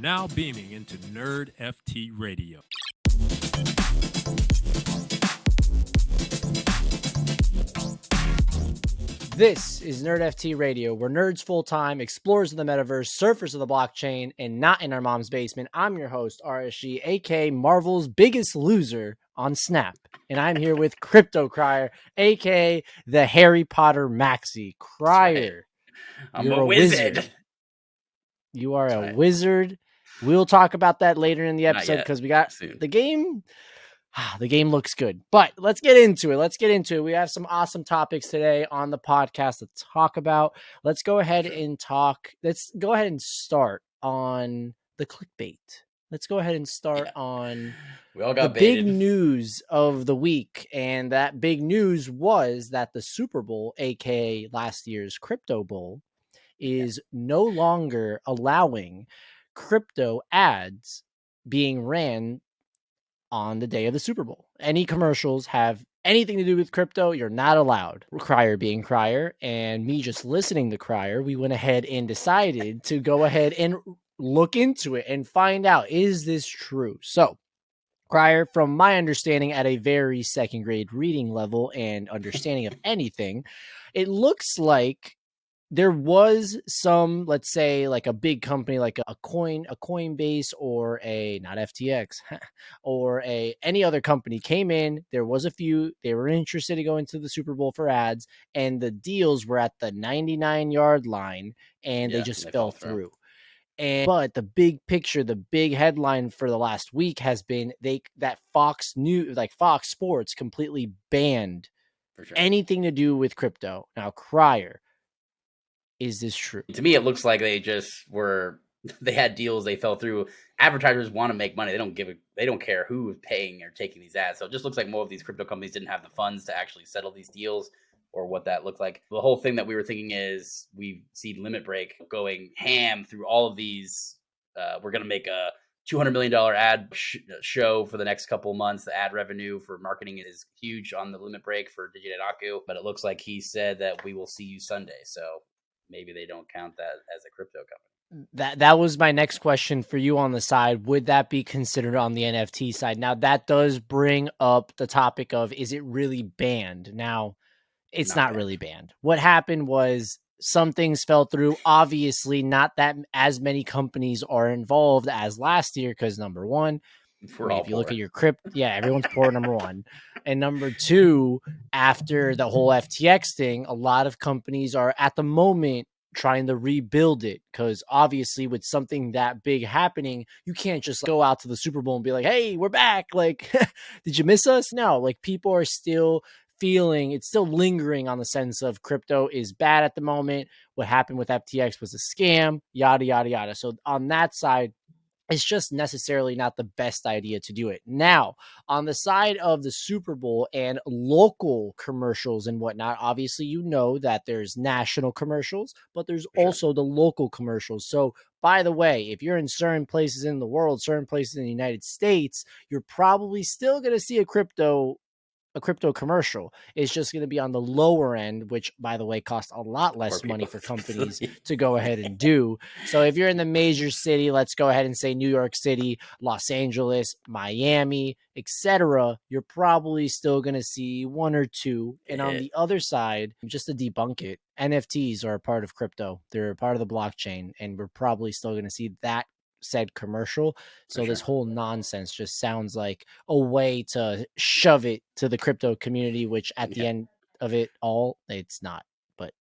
now beaming into Nerd FT Radio. This is Nerd FT Radio, where nerds full-time, explorers of the metaverse, surfers of the blockchain, and not in our mom's basement. I'm your host, RSG, aka Marvel's biggest loser on Snap. And I'm here with Crypto Crier, aka the Harry Potter Maxi. Crier, I'm you're a wizard. You are a wizard. We'll talk about that later in the episode because we got the game. The game looks good, but let's get into it. We have some awesome topics today on the podcast to talk about. Let's go ahead and start on the clickbait. Let's go ahead and start on the big news of the week. And that big news was that the Superbowl, aka last year's Crypto Bowl, is no longer allowing crypto ads being ran on the day of the Super Bowl. Any commercials have anything to do with crypto, you're not allowed. Crier being Crier, and me just listening to Crier, we went ahead and decided to go ahead and look into it and find out, is this true? So, Crier, from my understanding at a very second grade reading level and understanding of anything, it looks like there was some, let's say, like a big company, like a Coinbase or not FTX or any other company came in. There was a few, they were interested to go into the Super Bowl for ads, and the deals were at the 99-yard line, and they just fell through. But the big picture, the big headline for the last week has been that Fox News, like Fox Sports, completely banned anything to do with crypto. Now, Crier, is this true? To me, it looks like they had deals, they fell through. Advertisers want to make money. They don't care who is paying or taking these ads. So it just looks like more of these crypto companies didn't have the funds to actually settle these deals, or what that looked like. The whole thing that we were thinking is we see Limit Break going ham through all of these. We're going to make a $200 million ad show for the next couple months. The ad revenue for marketing is huge on the Limit Break for Digitadaku, but it looks like he said that we will see you Sunday. So maybe they don't count that as a crypto company. That was my next question for you on the side. Would that be considered on the NFT side? Now, that does bring up the topic of, is it really banned? Now, it's not really banned. What happened was some things fell through. Obviously, not that as many companies are involved as last year because, number one, if you look at your crypto, everyone's poor, number one. And number two, after the whole FTX thing, a lot of companies are at the moment trying to rebuild it, because obviously with something that big happening, you can't just go out to the Super Bowl and be like, hey, we're back. Like, did you miss us? No, like people are still feeling, it's still lingering on the sense of crypto is bad at the moment. What happened with FTX was a scam, yada, yada, yada. So on that side, it's just necessarily not the best idea to do it. Now, on the side of the Super Bowl and local commercials and whatnot, obviously, you know that there's national commercials, but there's also the local commercials. So, by the way, if you're in certain places in the world, certain places in the United States, you're probably still going to see a crypto commercial. Is just going to be on the lower end, which, by the way, costs a lot less money for companies to go ahead and do. So if you're in the major city, let's go ahead and say New York City, Los Angeles, Miami, etc., you're probably still going to see one or two. And on the other side, just to debunk it, NFTs are a part of crypto. They're a part of the blockchain, and we're probably still going to see that said commercial. So this whole nonsense just sounds like a way to shove it to the crypto community, which at the end of it all, it's not. But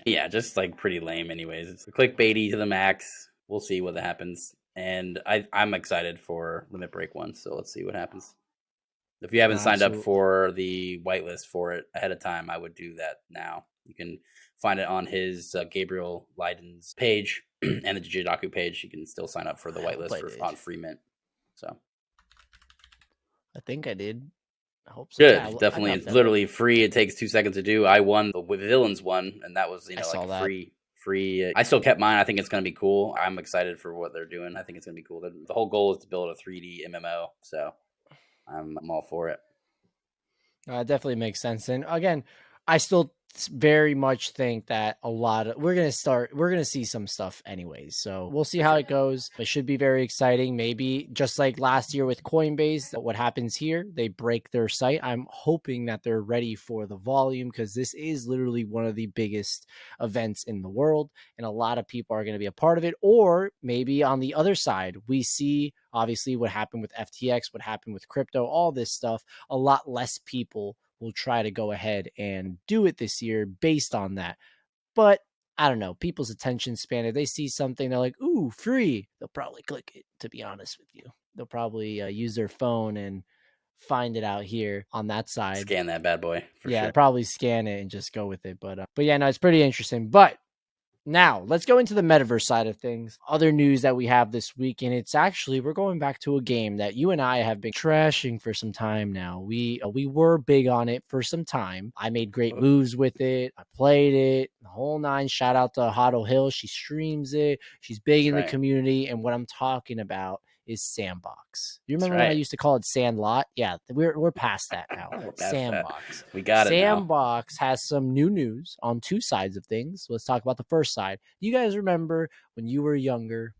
just like pretty lame anyways. It's clickbaity to the max. We'll see what happens. And I'm excited for Limit Break 1, so let's see what happens. If you haven't signed up for the whitelist for it ahead of time, I would do that now. You can find it on his Gabriel Leiden's page and the Digitadaku page. You can still sign up for the whitelist on free mint. So I think I did. I hope so. Good, definitely. It's literally free. It takes 2 seconds to do. I won the Villains one, and that was free. I still kept mine. I think it's going to be cool. I'm excited for what they're doing. I think it's going to be cool. The whole goal is to build a 3D MMO, so I'm all for it. It definitely makes sense. And again, I still very much think that we're going to see some stuff anyways. So we'll see how it goes. It should be very exciting. Maybe just like last year with Coinbase, what happens here, they break their site. I'm hoping that they're ready for the volume, because this is literally one of the biggest events in the world, and a lot of people are going to be a part of it. Or maybe on the other side, we see obviously what happened with FTX, what happened with crypto, all this stuff. A lot less people will try to go ahead and do it this year based on that. But I don't know, people's attention span, if they see something, they're like, ooh, free, they'll probably click it, to be honest with you. They'll probably use their phone and find it out here on that side. Scan that bad boy. For sure. Probably scan it and just go with it. But yeah, no, it's pretty interesting. But now, let's go into the Metaverse side of things. Other news that we have this week, and it's actually, we're going back to a game that you and I have been trashing for some time now. We were big on it for some time. I made great moves with it. I played it, the whole nine. Shout out to Huddle Hill. She streams it. She's big in the community. And what I'm talking about is Sandbox. You remember when I used to call it Sandlot? Yeah, we're past that now. Sandbox. We got it now. Sandbox has some new news on two sides of things. Let's talk about the first side. You guys remember when you were younger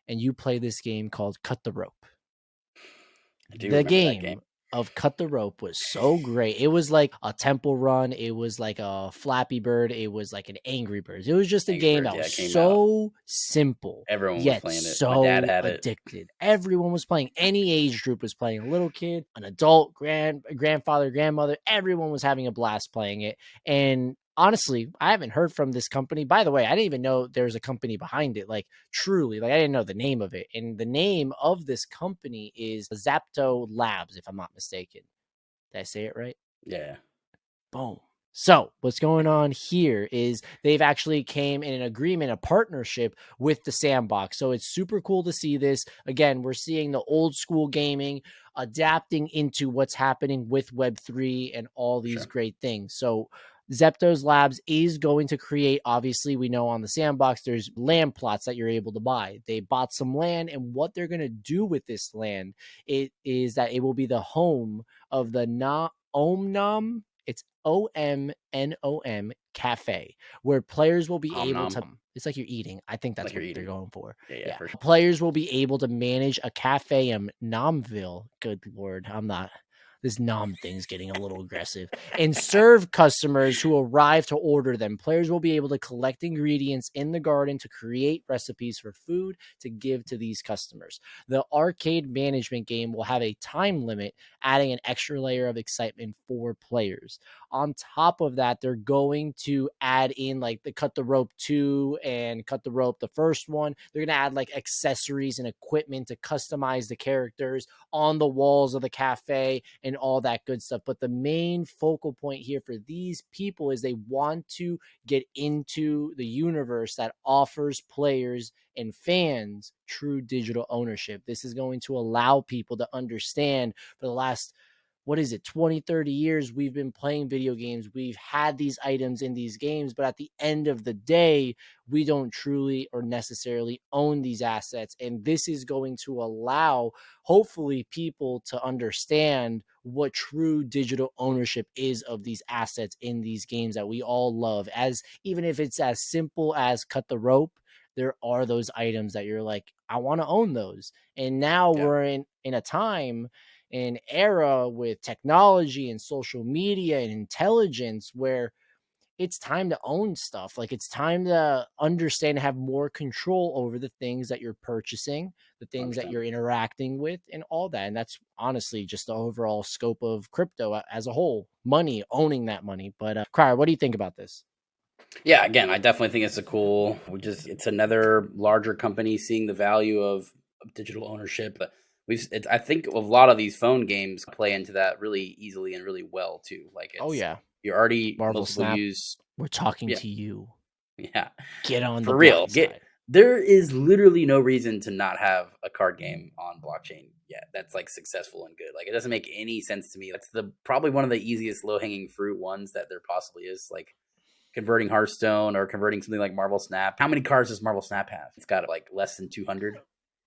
and you played this game called Cut the Rope? The game of Cut the Rope was so great. It was like a temple run. It was like a Flappy Bird. It was like an Angry Birds. It was just a game that was so simple. Everyone was playing it. So my dad had addicted. Everyone was playing. Any age group was playing. A little kid, an adult, grandfather, grandmother. Everyone was having a blast playing it. And honestly, I haven't heard from this company. By the way, I didn't even know there was a company behind it. Like, truly, like, I didn't know the name of it. And the name of this company is ZeptoLabs, if I'm not mistaken. Did I say it right? Yeah. Boom. So what's going on here is they've actually came in an agreement, a partnership with the Sandbox. So it's super cool to see this. Again, we're seeing the old school gaming adapting into what's happening with Web3 and all these great things. So ZeptoLabs is going to create, obviously, we know on the Sandbox, there's land plots that you're able to buy. They bought some land, and what they're going to do with this land, it is that it will be the home of the Omnom. It's OMNOM Cafe, where players will be able to. It's like you're eating. I think that's like what they're going for. Yeah. For sure. Players will be able to manage a cafe in Nomville. Good Lord, I'm not. This nom thing's getting a little aggressive. And serve customers who arrive to order them. Players will be able to collect ingredients in the garden to create recipes for food to give to these customers. The arcade management game will have a time limit, adding an extra layer of excitement for players. On top of that, they're going to add in like the Cut the Rope 2 and Cut the Rope, the first one. They're going to add like accessories and equipment to customize the characters on the walls of the cafe and all that good stuff. But the main focal point here for these people is they want to get into the universe that offers players and fans true digital ownership. This is going to allow people to understand for the last 20, 30 years, we've been playing video games. We've had these items in these games, but at the end of the day, we don't truly or necessarily own these assets. And this is going to allow, hopefully, people to understand what true digital ownership is of these assets in these games that we all love. As even if it's as simple as Cut the Rope, there are those items that you're like, I want to own those. And now we're in a time, an era with technology and social media and intelligence where it's time to own stuff. Like, it's time to understand and have more control over the things that you're purchasing, the things that you're interacting with, and all that. And that's honestly just the overall scope of crypto as a whole, money, owning that money. But Crier, what do you think about this? Yeah, again, I definitely think it's it's another larger company seeing the value of digital ownership. But I think a lot of these phone games play into that really easily and really well too. Like, you're already Marvel most Snap. Use. We're talking to you. Yeah, get on for the real. side. There is literally no reason to not have a card game on blockchain yet that's like successful and good. Like, it doesn't make any sense to me. That's probably one of the easiest low hanging fruit ones that there possibly is. Like, converting Hearthstone or converting something like Marvel Snap. How many cards does Marvel Snap have? It's got like less than 200.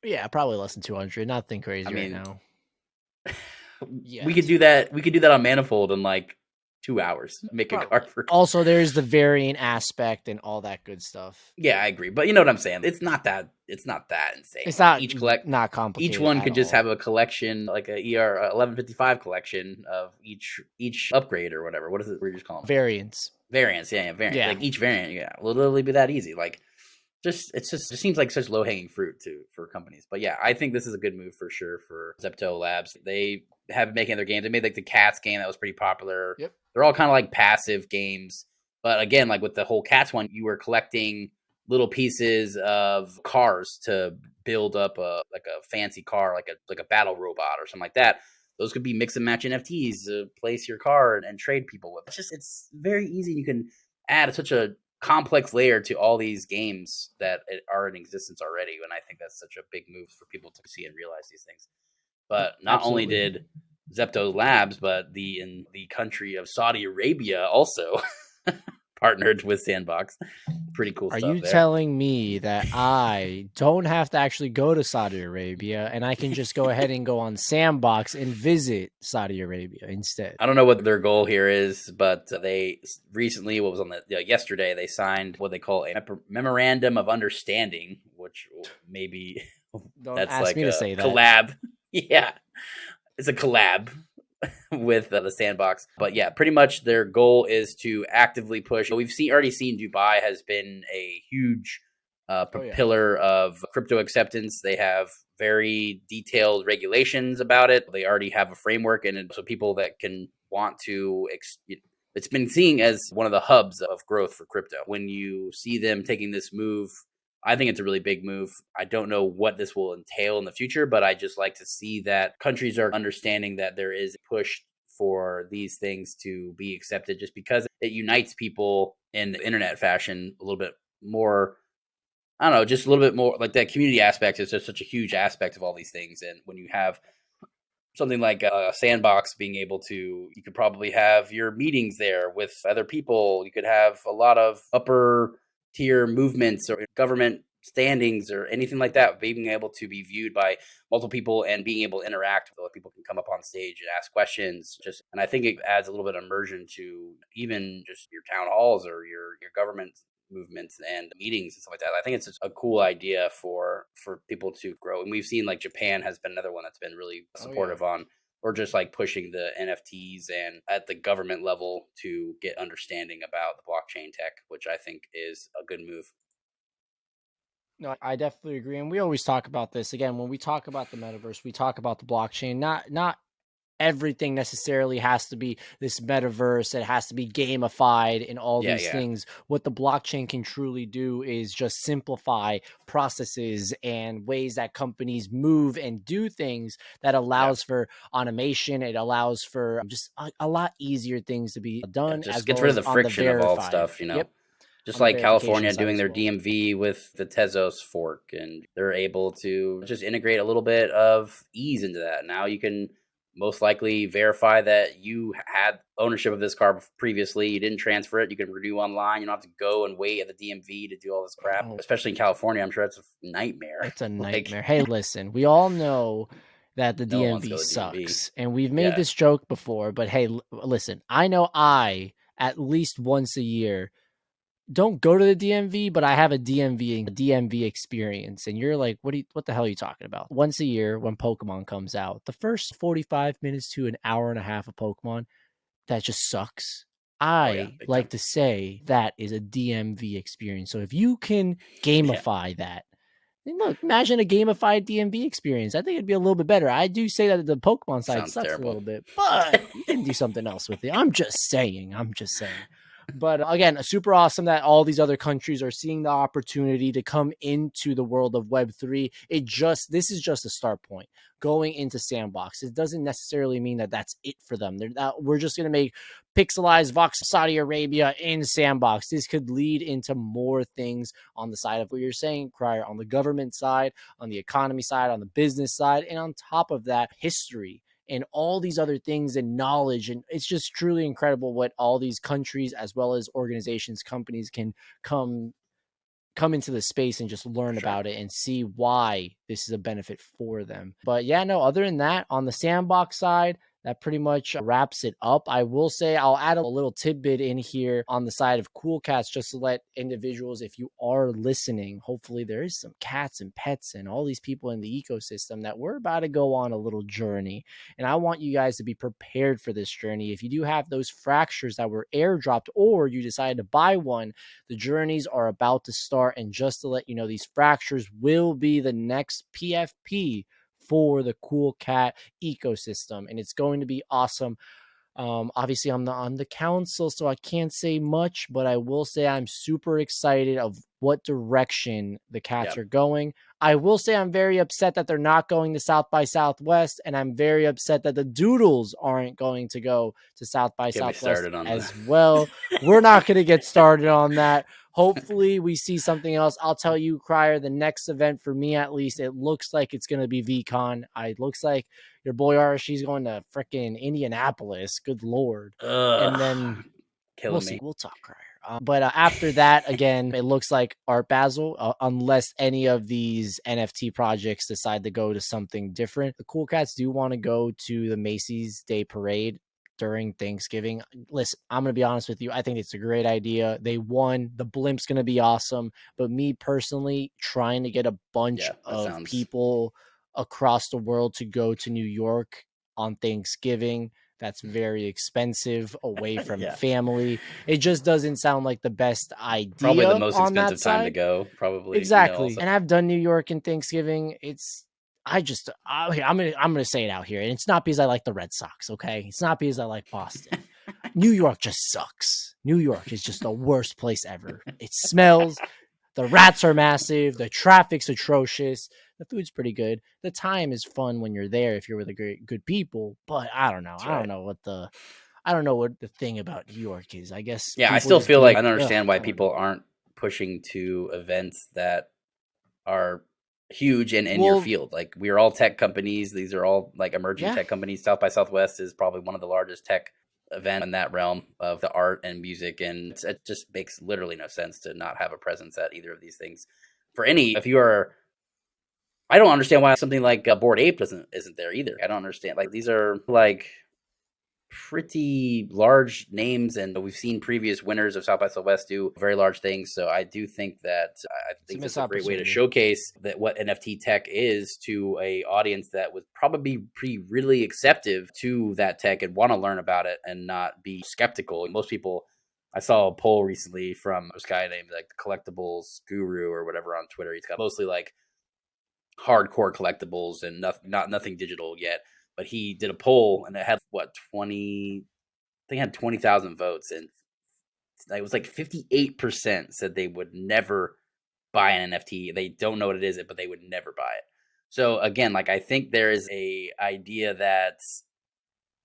Yeah, probably less than 200. Nothing crazy right now. We could do that. We could do that on Manifold in like 2 hours make a card for. Also, there's the variant aspect and all that good stuff. Yeah, I agree, but you know what I'm saying. It's not that insane. It's Like not complicated. each one could just all. have a collection, like a ER 1155 collection of each upgrade or whatever. What is it? What do you just call them? Variants. Variants, yeah, variant. Yeah. Like each variant, yeah, will literally be that easy. Like, it just seems like such low hanging fruit for companies. But yeah, I think this is a good move for sure for ZeptoLabs. They have been making their games. They made like the Cats game that was pretty popular. Yep. They're all kind of like passive games. But again, like with the whole Cats one, you were collecting little pieces of cars to build up a fancy car, like a battle robot or something like that. Those could be mix and match NFTs to place your car and trade people with. It's very easy. You can add such a complex layer to all these games that are in existence already. And I think that's such a big move for people to see and realize these things. But not only did ZeptoLabs, but in the country of Saudi Arabia also partnered with Sandbox. Pretty cool stuff. Are you telling me that I don't have to actually go to Saudi Arabia and I can just go ahead and go on Sandbox and visit Saudi Arabia instead? I don't know what their goal here is, but they recently, what was on yesterday, they signed what they call a memorandum of understanding, which maybe that's like a collab. Yeah, it's a collab with the Sandbox. But yeah, pretty much their goal is to actively push. We've already seen Dubai has been a huge pillar of crypto acceptance. They have very detailed regulations about it. They already have a framework, and so people that can want to it's been seen as one of the hubs of growth for crypto. When you see them taking this move, I think it's a really big move. I don't know what this will entail in the future, but I just like to see that countries are understanding that there is a push for these things to be accepted, just because it unites people in the internet fashion a little bit more. I don't know, just a little bit more. Like that community aspect is just such a huge aspect of all these things. And when you have something like a Sandbox being able to, you could probably have your meetings there with other people. You could have a lot of upper tier movements or government standings or anything like that being able to be viewed by multiple people and being able to interact with other people, can come up on stage and ask questions. And I think it adds a little bit of immersion to even just your town halls or your government movements and meetings and stuff like that. I think it's a cool idea for people to grow. And we've seen like Japan has been another one that's been really supportive on, or just like pushing the NFTs and at the government level to get understanding about the blockchain tech, which I think is a good move. No, I definitely agree. And we always talk about this. Again, when we talk about the metaverse, we talk about the blockchain. Not everything necessarily has to be this metaverse. It has to be gamified and all these things. What the blockchain can truly do is just simplify processes and ways that companies move and do things that allows for automation. It allows for just a lot easier things to be done. Just gets rid of the friction of all stuff, you know. Yep. Just like California doing their DMV with the Tezos fork, and they're able to just integrate a little bit of ease into that. Now you can most likely verify that you had ownership of this car previously. You didn't transfer it. You can renew online. You don't have to go and wait at the DMV to do all this crap, especially in California. I'm sure it's a nightmare. It's a nightmare. Hey, listen, we all know that the DMV sucks. And we've made this joke before, but hey, listen, I know at least once a year, don't go to the DMV, but I have a DMV experience. And you're like, what the hell are you talking about? Once a year when Pokemon comes out, the first 45 minutes to an hour and a half of Pokemon, that just sucks. I like to say that is a DMV experience. So if you can gamify that, look, imagine a gamified DMV experience. I think it'd be a little bit better. I do say that the Pokemon side sucks terrible. A little bit, but you can do something else with it. I'm just saying. But again, super awesome that all these other countries are seeing the opportunity to come into the world of Web3. This is just a start point going into Sandbox. It doesn't necessarily mean that that's it for them. We're just going to make pixelized Vox Saudi Arabia in Sandbox. This could lead into more things on the side of what you're saying, Crier, on the government side, on the economy side, on the business side, and on top of that, history and all these other things and knowledge. And it's just truly incredible what all these countries, as well as organizations, companies, can come into the space and just learn about it and see why this is a benefit for them. But yeah, no, other than that, on the Sandbox side, that pretty much wraps it up. I will say I'll add a little tidbit in here on the side of Cool Cats just to let individuals, if you are listening, hopefully there is some cats and pets and all these people in the ecosystem that we're about to go on a little journey. And I want you guys to be prepared for this journey. If you do have those fractures that were airdropped or you decided to buy one, the journeys are about to start. And just to let you know, these fractures will be the next PFP for the Cool Cat ecosystem, and it's going to be awesome. Obviously I'm not on the council, so I can't say much, but I will say I'm super excited of what direction the cats are going. I will say I'm very upset that they're not going to South by Southwest, and I'm very upset that the Doodles aren't going to go to South by Southwest as well. We're not going to get started on that. Hopefully we see something else. I'll tell you, Crier, the next event for me, at least, it looks like it's going to be VCon. It looks like your boy Archie's going to freaking Indianapolis. Good Lord. And then we'll see. We'll talk, Crier. But after that, again, it looks like Art Basel, unless any of these NFT projects decide to go to something different. The Cool Cats do want to go to the Macy's Day Parade during Thanksgiving. Listen, I'm going to be honest with you. I think it's a great idea. They won. The blimp's going to be awesome. But me personally, trying to get a bunch of people across the world to go to New York on Thanksgiving, that's very expensive, away from family. It just doesn't sound like the best idea. Probably the most expensive time to go, probably. Exactly. You know, and I've done New York and Thanksgiving. I'm gonna say it out here, and it's not because I like the Red Sox, okay? It's not because I like Boston. New York just sucks. New York is just the worst place ever. It smells. The rats are massive. The traffic's atrocious. The food's pretty good. The time is fun when you're there if you're with good people. But I don't know. I don't know what the thing about New York is. I guess. Yeah, I still feel like I don't understand why people aren't pushing to events that are huge and in your field. Like, we're all tech companies. These are all like emerging tech companies. South by Southwest is probably one of the largest tech event in that realm of the art and music, and it just makes literally no sense to not have a presence at either of these things. If you are, I don't understand why something like Bored Ape isn't there either. I don't understand. Like, these are like pretty large names, and we've seen previous winners of South by Southwest do very large things. So I do think it's a great way to showcase that what NFT tech is to a audience that would probably be really acceptive to that tech and want to learn about it and not be skeptical. Most people, I saw a poll recently from this guy named like the Collectibles Guru or whatever on Twitter. He's got mostly like hardcore collectibles and nothing digital yet. But he did a poll and it had 20,000 votes, and it was like 58% said they would never buy an NFT. They don't know what it is, but they would never buy it. So again, like, I think there is a idea that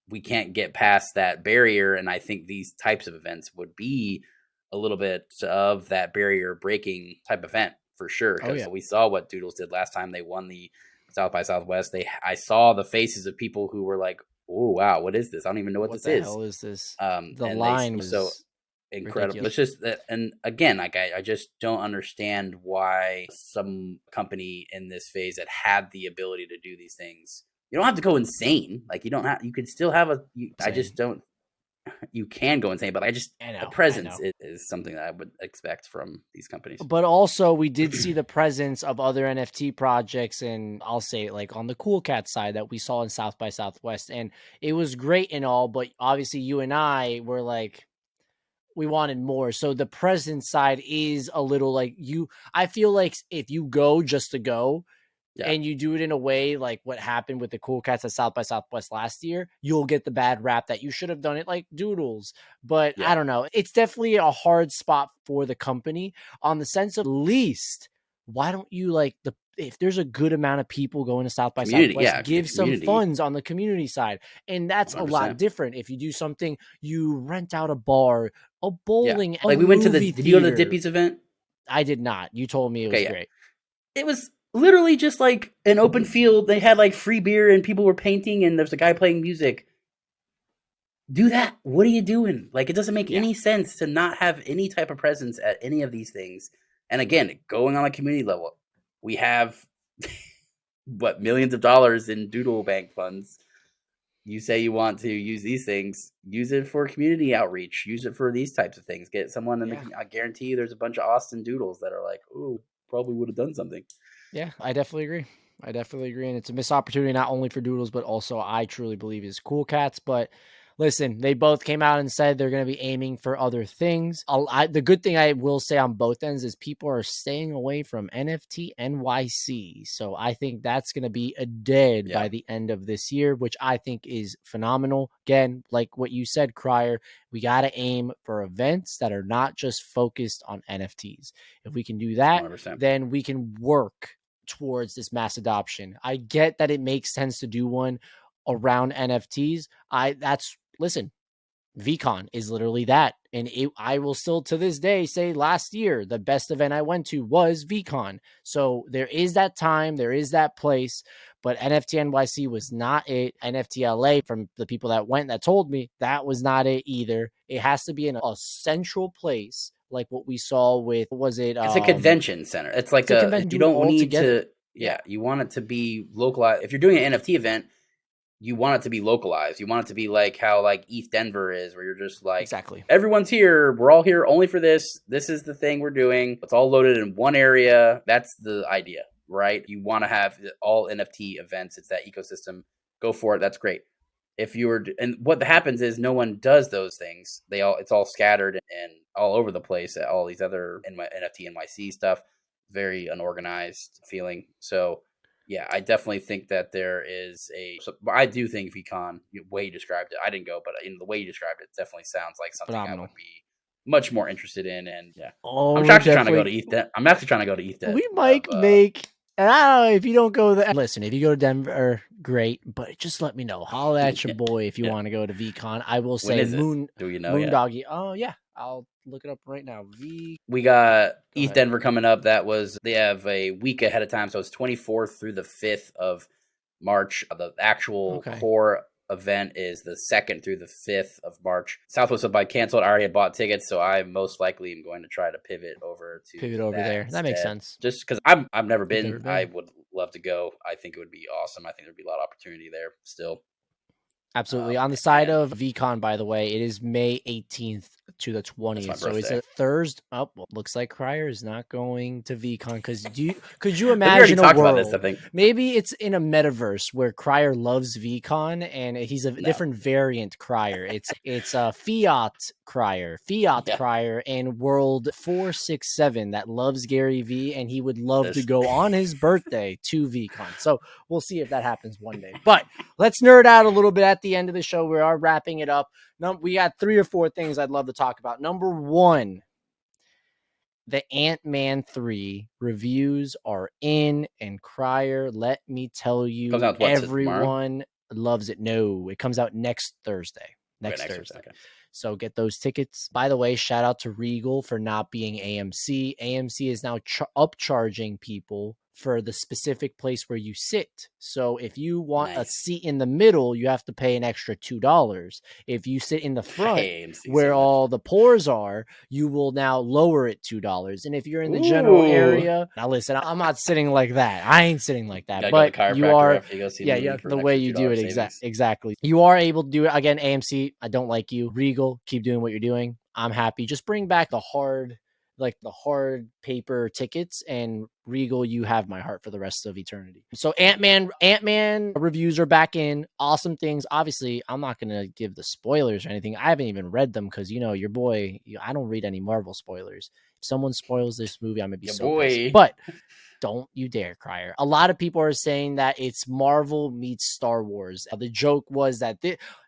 we can't get past that barrier, and I think these types of events would be a little bit of that barrier breaking type event for sure. Because we saw what Doodles did last time they won the South by Southwest. I saw the faces of people who were like, "Oh wow, what is this? I don't even know what this is. What the hell is this?" The line was so incredible. Ridiculous. It's just that, and again, like, I just don't understand why some company in this phase that had the ability to do these things. You don't have to go insane. Like, you don't have. You could still have I just don't. You can go insane, but the presence is something that I would expect from these companies. But also, we did see the presence of other NFT projects, and I'll say, like, on the Cool Cat side that we saw in South by Southwest, and it was great and all, but obviously you and I were like, we wanted more. So the presence side is a little like I feel like if you go just to go, and you do it in a way like what happened with the Cool Cats at South by Southwest last year, you'll get the bad rap that you should have done it like Doodles. But I don't know. It's definitely a hard spot for the company on the sense of least. Why don't you if there's a good amount of people going to South by Southwest, give some funds on the community side. And that's 100%. A lot different. If you do something, you rent out a bar, a bowling, like we went to did you go to the Dippies event? I did not. You told me it was great. It was literally just like an open field. They had like free beer and people were painting and there's a guy playing music. Do that. What are you doing? Like, it doesn't make any sense to not have any type of presence at any of these things. And again, going on a community level, we have millions of dollars in Doodle Bank funds. you say you want to use these things, use it for community outreach, use it for these types of things. Get someone in I guarantee you there's a bunch of Austin doodles that are like, oh, probably would have done something. Yeah, I definitely agree. And it's a missed opportunity not only for Doodles, but also I truly believe is Cool Cats. But listen, they both came out and said they're going to be aiming for other things. The good thing I will say on both ends is people are staying away from NFT NYC. So I think that's going to be a dead by the end of this year, which I think is phenomenal. Again, like what you said, Crier, we got to aim for events that are not just focused on NFTs. If we can do that, 100%. then we can work towards this mass adoption. I get that it makes sense to do one around NFTs. Listen, VCon is literally that. And I will still to this day say last year, the best event I went to was VCon. So there is that time, there is that place, but NFT NYC was not it. NFT LA, from the people that went that told me, that was not it either. It has to be in a central place, like what we saw with, it's a convention center. It's like a convention. You don't need to, you want it to be localized. If you're doing an NFT event, you want it to be localized. You want it to be like how like ETH Denver is, where you're just like, exactly, everyone's here. We're all here only for this. This is the thing we're doing. It's all loaded in one area. That's the idea, right? You want to have all NFT events. It's that ecosystem. Go for it. That's great. And what happens is no one does those things. It's all scattered and all over the place at all these other NFT NYC stuff. Very unorganized feeling. So yeah, I definitely think that there is I do think VCon, the way you described it, I didn't go, but in the way you described it, definitely sounds like something phenomenal. I would be much more interested in. And yeah, I'm actually trying to go to ETH. I'm actually trying to go to ETH. We might make. And I don't know if you don't go there. Listen, if you go to Denver, great. But just let me know. Holla at your boy if you want to go to VCon. I will say Do you know? Moondoggy. Oh yeah, I'll look it up right now. We got ETH Denver coming up. They have a week ahead of time, so it's 24th through the 5th of March. The actual core event is the 2nd through the 5th of March. Southwest by canceled. I already had bought tickets, so I most likely am going to try to pivot over there. Instead. That makes sense. Just because I've never been. I would love to go. I think it would be awesome. I think there'd be a lot of opportunity there still. Absolutely. On the side of VCon, by the way, it is May 18th to the 20th. So it's a Thursday. Oh, well, looks like Crier is not going to VCon because could you imagine a world? Maybe it's in a metaverse where Crier loves VCon and he's a different variant Crier. It's a Fiat Crier, Crier, and World 467 that loves Gary V, and he would love to go on his birthday to VCon. So we'll see if that happens one day. But let's nerd out a little bit at the end of the show. We are wrapping it up. We got 3 or 4 things I'd love to talk about. Number 1, the Antman 3 reviews are in, and Crier, let me tell you, everyone loves it. No, it comes out next Thursday. Next Thursday. Okay. So get those tickets. By the way, shout out to Regal for not being AMC. AMC is now upcharging people for the specific place where you sit. So if you want a seat in the middle, you have to pay an extra $2. If you sit in the front where all the pores are, you will now lower it $2. And if you're in the general area, now listen, I'm not sitting like that. I ain't sitting like that. But you are, the way you do it, exactly. You are able to do it. Again, AMC, I don't like you. Regal, keep doing what you're doing. I'm happy. Just bring back the hard paper tickets, and Regal, you have my heart for the rest of eternity. So Antman reviews are back in. Awesome things. Obviously, I'm not going to give the spoilers or anything. I haven't even read them because, your boy, I don't read any Marvel spoilers. If someone spoils this movie, I'm going to be pissed. But don't you dare, Crier. A lot of people are saying that it's Marvel meets Star Wars. The joke was that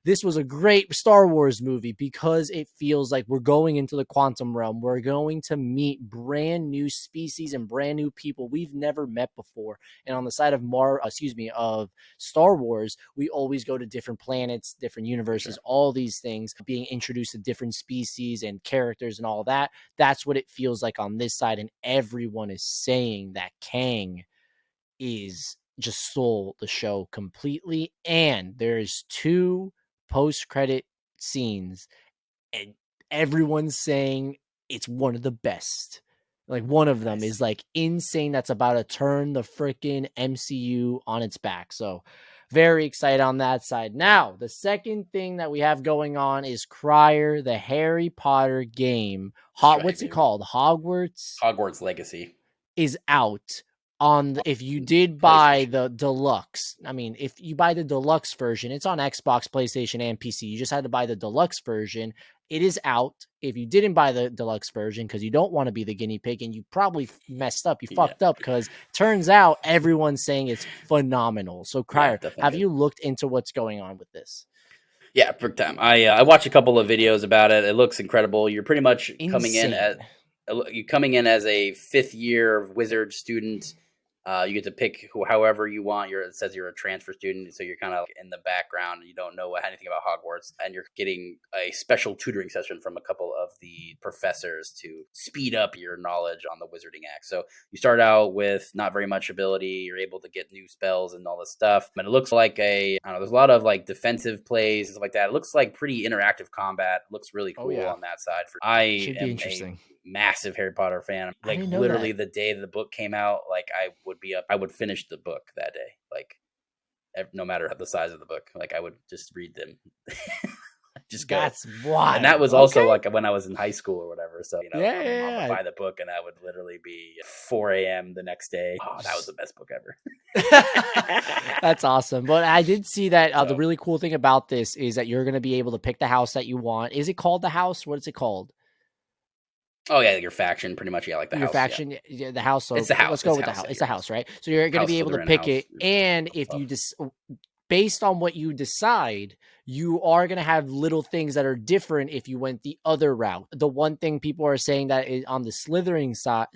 this was a great Star Wars movie because it feels like we're going into the quantum realm. We're going to meet brand new species and brand new people we've never met before. And on the side of of Star Wars, we always go to different planets, different universes, all these things, being introduced to different species and characters and all that. That's what it feels like on this side. And everyone is saying that Kang is just stole the show completely. And there's 2 post-credit scenes, and everyone's saying it's one of the best. Like, one of them is like insane. That's about to turn the freaking MCU on its back. So very excited on that side. Now, the second thing that we have going on is Crier, the Harry Potter game. What's it called? Hogwarts Legacy is out on if you did buy the deluxe. I mean, if you buy the deluxe version, it's on Xbox, PlayStation, and PC. You just had to buy the deluxe version. It is out. If you didn't buy the deluxe version because you don't want to be the guinea pig and you probably messed up, you fucked up, because turns out everyone's saying it's phenomenal. So Crier, have you looked into what's going on with this? Yeah, big time. I watched a couple of videos about it. It looks incredible. You're pretty much coming in as a 5th year wizard student. You get to pick however you want. It says you're a transfer student, so you're kind of in the background. You don't know anything about Hogwarts, and you're getting a special tutoring session from a couple of the professors to speed up your knowledge on the Wizarding Act. So you start out with not very much ability. You're able to get new spells and all this stuff. And it looks like there's a lot of like defensive plays and stuff like that. It looks like pretty interactive combat. It looks really cool on that side. I am interesting. Massive Harry Potter fan. Like literally the day the book came out, like I would finish the book that day. Like no matter the size of the book, like I would just read them. Just go. That's wild. And that was also like when I was in high school or whatever. So, you know, I would buy the book and that would literally be 4 a.m. the next day. Oh, that was the best book ever. That's awesome. But I did see that the really cool thing about this is that you're going to be able to pick the house that you want. Is it called the house? What is it called? Oh yeah, your faction, pretty much. Yeah, like the your house. Faction, the house. So it's the house. Let's go with the house. It's the house, right? So you're going to be able to pick it, and if you based on what you decide, you are going to have little things that are different if you went the other route. The one thing people are saying that is on the Slytherin side,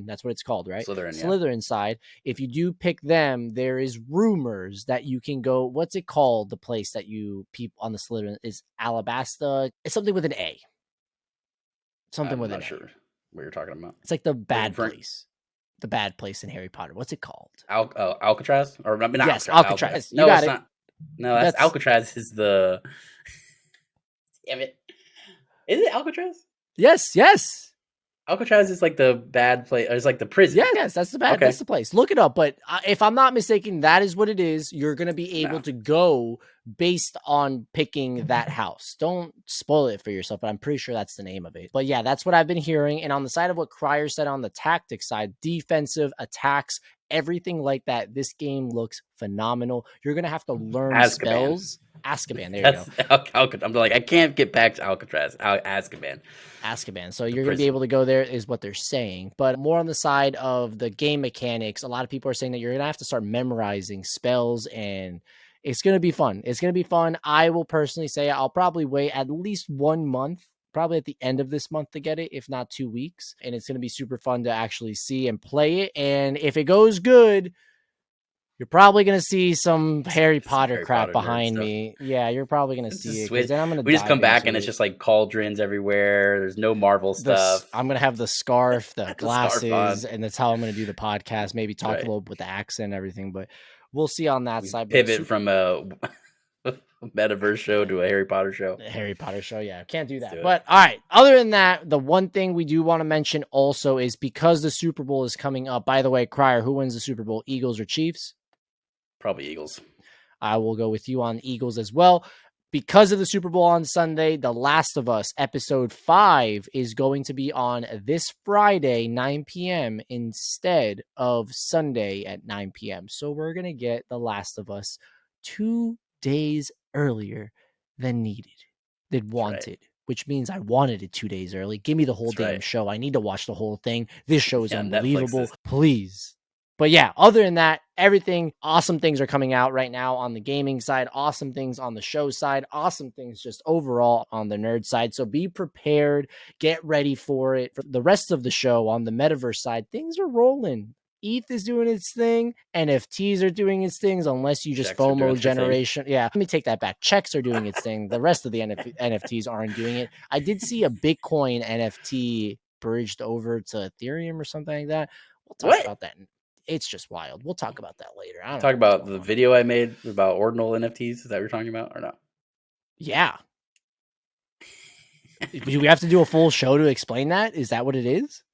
that's what it's called, right? Slytherin side. If you do pick them, there is rumors that you can go. What's it called? The place that you people on the Slytherin is Alabasta. It's something with an A. Something with an A. I'm not sure what you're talking about. It's like the bad place. The bad place in Harry Potter. What's it called? Alcatraz? Or not yes, Alcatraz. No, it's not. No, that's Alcatraz is the... Damn it. Is it Alcatraz? Yes. Alcatraz is like the bad place. It's like the prison. Yes, that's the bad. Okay. That's the place. Look it up. But if I'm not mistaken, that is what it is. You're going to be able to go based on picking that house. Don't spoil it for yourself, but I'm pretty sure that's the name of it. But yeah, that's what I've been hearing. And on the side of what Crier said on the tactics side, defensive attacks, everything like that, this game looks phenomenal. You're going to have to learn spells. Azkaban, there you go. I'm like, I can't get back to Alcatraz. Azkaban. So you're going to be able to go there is what they're saying. But more on the side of the game mechanics, a lot of people are saying that you're going to have to start memorizing spells, and it's going to be fun. It's going to be fun. I will personally say I'll probably wait at least 1 month, probably at the end of this month to get it, if not 2 weeks. And it's going to be super fun to actually see and play it. And if it goes good, you're probably going to see some Harry Potter crap behind me. Yeah, you're probably going to see it. Then I'm gonna we just come back and it's just like cauldrons everywhere. There's no Marvel stuff. I'm going to have the scarf, the glasses, and that's how I'm going to do the podcast. Maybe talk a little with the accent and everything, but we'll see on that side. Pivot from a Metaverse show to a Harry Potter show. Harry Potter show, yeah. Can't do that. But all right, other than that, the one thing we do want to mention also is because the Super Bowl is coming up. By the way, Crier, who wins the Super Bowl, Eagles or Chiefs? Probably Eagles. I will go with you on Eagles as well. Because of the Super Bowl on Sunday, The Last of Us episode 5 is going to be on this Friday, 9 p.m. instead of Sunday at 9 p.m. So we're going to get The Last of Us 2 days earlier than wanted. Which means I wanted it 2 days early. Give me the whole damn show. I need to watch the whole thing. This show is unbelievable. Please. But yeah, other than that, everything, awesome things are coming out right now on the gaming side, awesome things on the show side, awesome things just overall on the nerd side. So be prepared, get ready for it. For the rest of the show on the Metaverse side, things are rolling. ETH is doing its thing. NFTs are doing its things, unless you just FOMO generation. Yeah, let me take that back. Checks are doing its thing. The rest of the NFTs aren't doing it. I did see a Bitcoin NFT bridged over to Ethereum or something like that. We'll talk about that. It's just wild. We'll talk about that later. I don't talk about the video I made about ordinal NFTs. Is that what you're talking about or not? Yeah. Do we have to do a full show to explain that? Is that what it is?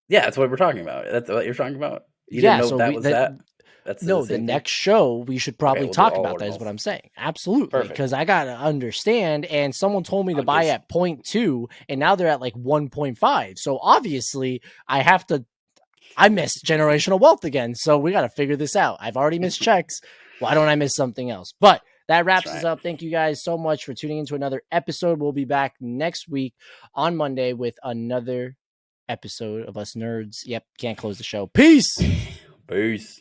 Yeah, that's what we're talking about. That's what you're talking about. You didn't know that was that? That's No, the same next show we should probably we'll do talk all about that is ordinals. what I'm saying. Absolutely. Perfect. Because I gotta understand, and someone told me to buy at 0.2 and now they're at like 1.5. So obviously I missed generational wealth again. So we gotta figure this out. I've already missed checks. Why don't I miss something else? But that wraps us up. Thank you guys so much for tuning into another episode. We'll be back next week on Monday with another episode of Us Nerds. Yep, can't close the show. Peace. Peace.